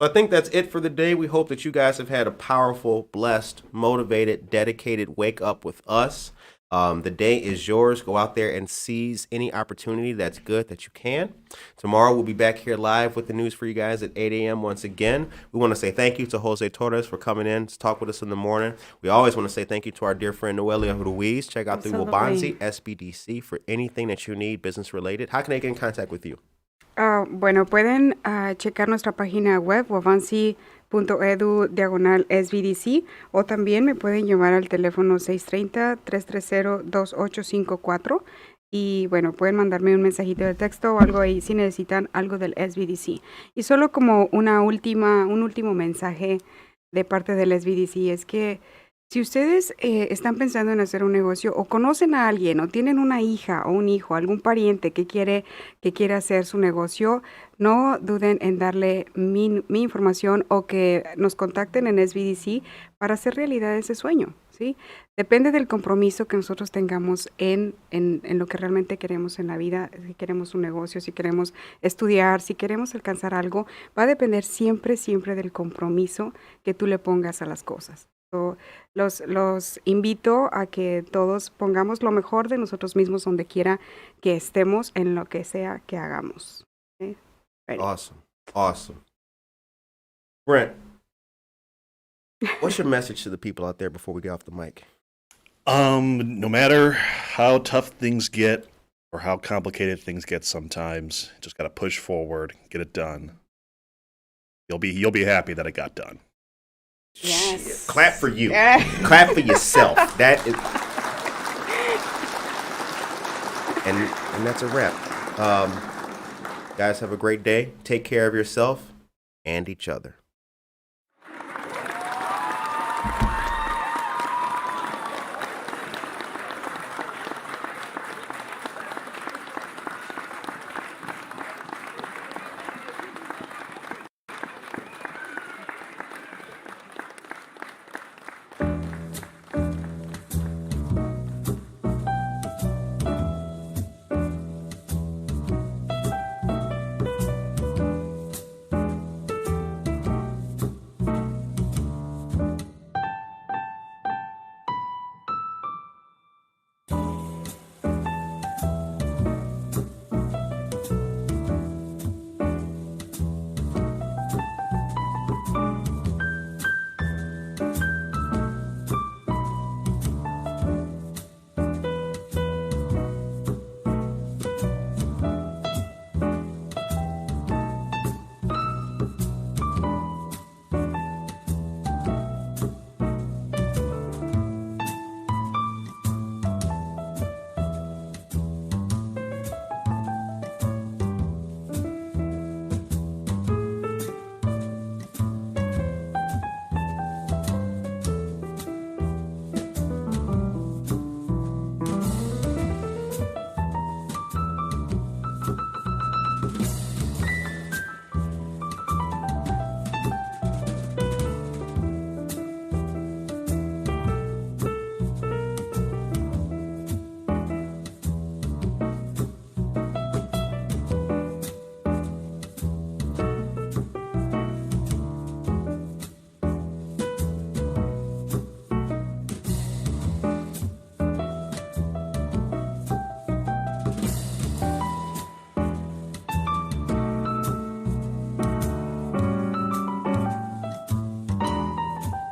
So I think that's it for the day. We hope that you guys have had a powerful, blessed, motivated, dedicated wake up with us. The day is yours. Go out there and seize any opportunity that's good that you can. Tomorrow we'll be back here live with the news for you guys at 8 a.m. once again. We want to say thank you to Jose Torres for coming in to talk with us in the morning. We always want to say thank you to our dear friend Noelia Ruiz. Check out the Absolutely. Waubonsee SBDC for anything that you need business related. How can they get in contact with you? Bueno, pueden checar nuestra página web, waubonsee.edu/SBDC, o también me pueden llamar al teléfono 630-330-2854. Y bueno, pueden mandarme un mensajito de texto o algo ahí si necesitan algo del SBDC. Y solo como un último mensaje de parte del SBDC es que si ustedes están pensando en hacer un negocio o conocen a alguien o tienen una hija o un hijo, algún pariente que quiere hacer su negocio, no duden en darle mi información o que nos contacten en SBDC para hacer realidad ese sueño, ¿sí? Depende del compromiso que nosotros tengamos en lo que realmente queremos en la vida. Si queremos un negocio, si queremos estudiar, si queremos alcanzar algo, va a depender siempre del compromiso que tú le pongas a las cosas. So, los invito a que todos pongamos lo mejor de nosotros mismos donde quiera que estemos en lo que sea que hagamos. Okay? Ready. Awesome. Brent, what's your message to the people out there before we get off the mic? No matter how tough things get or how complicated things get sometimes, just got to push forward, get it done. You'll be happy that it got done. Yes. Clap for you. Clap for yourself. That is, and that's a wrap. Guys, have a great day. Take care of yourself and each other.